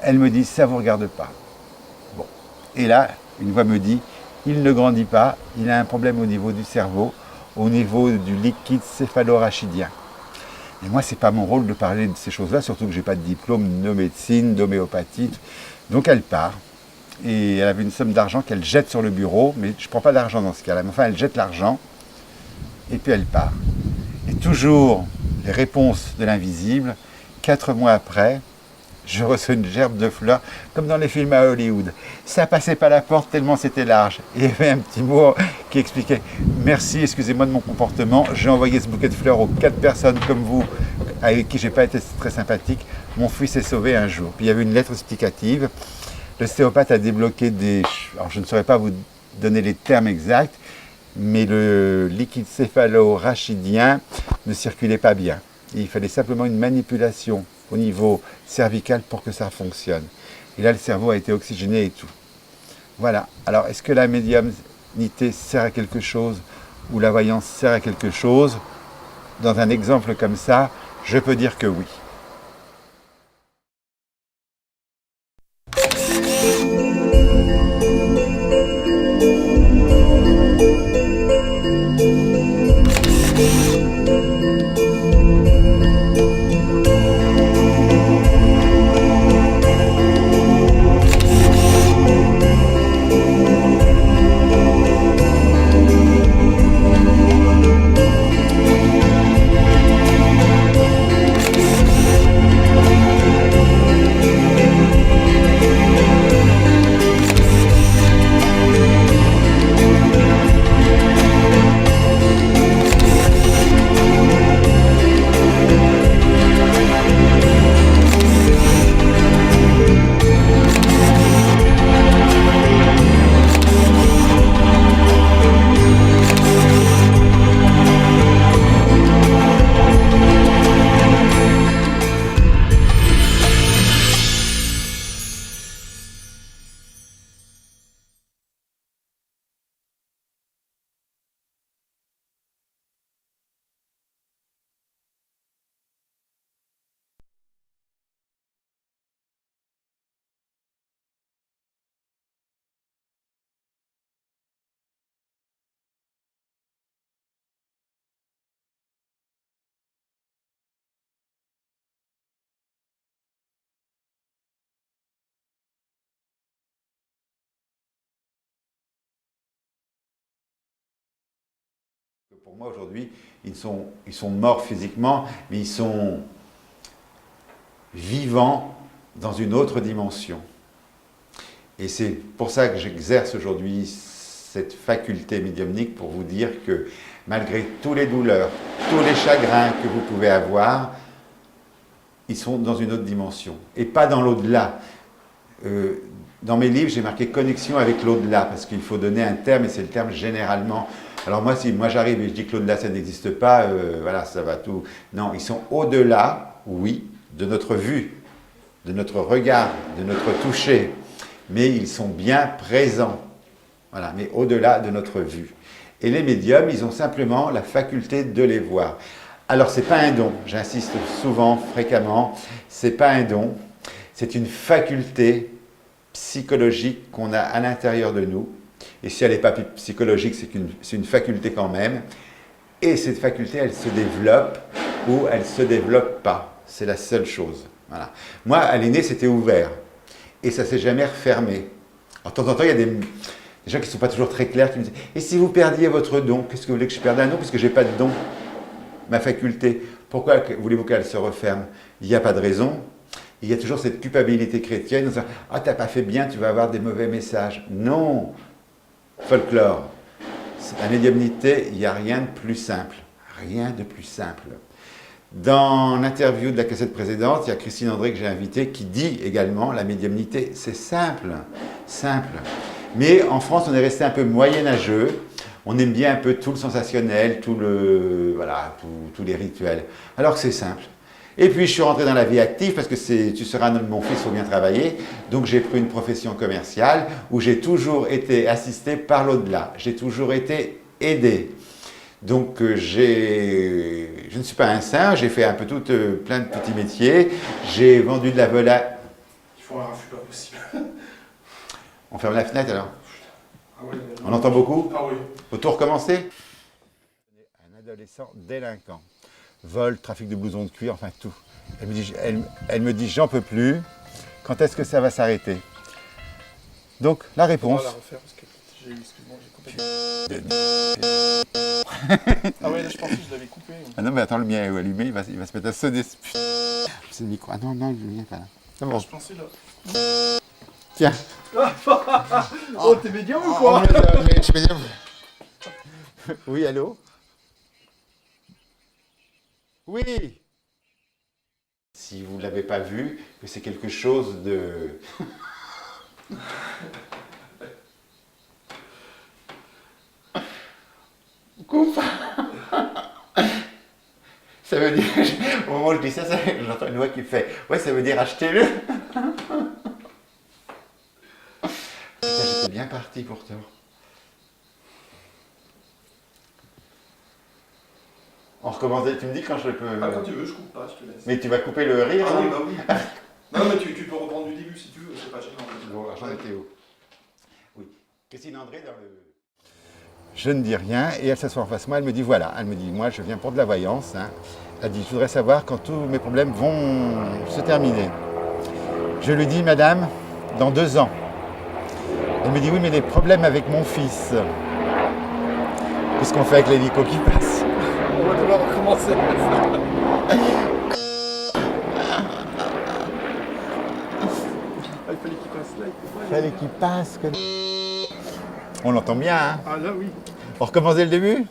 Elle me dit, ça ne vous regarde pas. Bon. Et là, une voix me dit, il ne grandit pas, il a un problème au niveau du cerveau, au niveau du liquide céphalorachidien. Et moi, ce n'est pas mon rôle de parler de ces choses-là, surtout que je n'ai pas de diplôme de médecine, d'homéopathie. Donc elle part, et elle avait une somme d'argent qu'elle jette sur le bureau, mais je ne prends pas d'argent dans ce cas-là, mais enfin elle jette l'argent, et puis elle part. Et toujours les réponses de l'invisible, 4 mois après, je reçois une gerbe de fleurs, comme dans les films à Hollywood. Ça passait pas la porte tellement c'était large. Et il y avait un petit mot qui expliquait « Merci, excusez-moi de mon comportement, j'ai envoyé ce bouquet de fleurs aux 4 personnes comme vous, avec qui j'ai pas été très sympathique. Mon fils s'est sauvé un jour. » Puis il y avait une lettre explicative. L'ostéopathe a débloqué des... Alors je ne saurais pas vous donner les termes exacts, mais le liquide céphalorachidien ne circulait pas bien. Et il fallait simplement une manipulation au niveau cervical pour que ça fonctionne. Et là, le cerveau a été oxygéné et tout. Voilà. Alors, est-ce que la médiumnité sert à quelque chose ou la voyance sert à quelque chose? Dans un exemple comme ça, je peux dire que oui. Pour moi, aujourd'hui, ils sont morts physiquement, mais ils sont vivants dans une autre dimension. Et c'est pour ça que j'exerce aujourd'hui cette faculté médiumnique pour vous dire que malgré toutes les douleurs, tous les chagrins que vous pouvez avoir, ils sont dans une autre dimension et pas dans l'au-delà. Dans mes livres, j'ai marqué connexion avec l'au-delà parce qu'il faut donner un terme et c'est le terme généralement. Alors moi, si moi j'arrive et je dis que l'au-delà ça n'existe pas, voilà, ça va tout. Non, ils sont au-delà, oui, de notre vue, de notre regard, de notre toucher, mais ils sont bien présents, voilà, mais au-delà de notre vue. Et les médiums, ils ont simplement la faculté de les voir. Alors, ce n'est pas un don, j'insiste souvent, fréquemment, ce n'est pas un don, c'est une faculté psychologique qu'on a à l'intérieur de nous. Et si elle n'est pas psychologique, c'est une faculté quand même. Et cette faculté, elle se développe ou elle ne se développe pas. C'est la seule chose. Voilà. Moi, à l'aîné, c'était ouvert. Et ça ne s'est jamais refermé. Alors, de temps en temps, il y a des gens qui ne sont pas toujours très clairs, qui me disent « Et si vous perdiez votre don, qu'est-ce que vous voulez que je perde un don? Parce que je n'ai pas de don. Ma faculté. Pourquoi voulez-vous qu'elle se referme? Il n'y a pas de raison. Il y a toujours cette culpabilité chrétienne en disant « Ah, tu n'as pas fait bien, tu vas avoir des mauvais messages. » Non. Folklore. La médiumnité, il n'y a rien de plus simple. Rien de plus simple. Dans l'interview de la cassette précédente, il y a Christine André que j'ai invitée qui dit également la médiumnité, c'est simple. Simple. Mais en France, on est resté un peu moyenâgeux. On aime bien un peu tout le sensationnel, voilà, tous les rituels. Alors que c'est simple. Et puis, je suis rentré dans la vie active parce que tu seras mon fils, il faut bien travailler. Donc, j'ai pris une profession commerciale où j'ai toujours été assisté par l'au-delà. J'ai toujours été aidé. Donc, je ne suis pas un saint, j'ai fait un peu plein de petits métiers. J'ai vendu de la volaille. faut un raffut pas possible. On ferme la fenêtre alors. Ah ouais, On entend beaucoup? Ah oui. Faut tout recommencer? Un adolescent délinquant. Vol, trafic de blousons de cuir, enfin tout. Elle me dit j'en peux plus. Quand est-ce que ça va s'arrêter? Donc la On réponse. va la refaire parce que excuse-moi, j'ai coupé. Ah ouais, là, je pensais que je l'avais coupé. Ah non mais attends, le mien est allumé, il va se mettre à sonner. C'est le micro. Ah non, non, le mien est pas là. C'est bon. Je pensais là. Tiens. Oh, t'es médium ou quoi? Je suis médium. Oui, allô? Oui. Si vous ne l'avez pas vu, que c'est quelque chose de... Coupe. Ça veut dire, au moment où je dis ça, j'entends une voix qui fait « Ouais, ça veut dire achetez-le » Putain, j'étais bien parti pourtant. On recommence, tu me dis quand je peux... Ah, quand tu veux, je coupe pas, je te laisse. Mais tu vas couper le rire, Ah hein? oui, bah oui. Non, mais tu peux reprendre du début si tu veux, c'est pas gênant. Bon, j'en étais où? Oui. Christine André dans le... Je ne dis rien et elle s'assoit en face de moi, elle me dit voilà, elle me dit moi je viens pour de la voyance, hein. Elle dit je voudrais savoir quand tous mes problèmes vont se terminer. Je lui dis madame, dans 2 ans. Elle me dit oui mais les problèmes avec mon fils. Qu'est-ce qu'on fait avec l'hélico qui passe? On va devoir recommencer. Il fallait qu'il passe là, Il fallait qu'il passe. On l'entend bien, hein? Ah là oui. On recommence dès le début?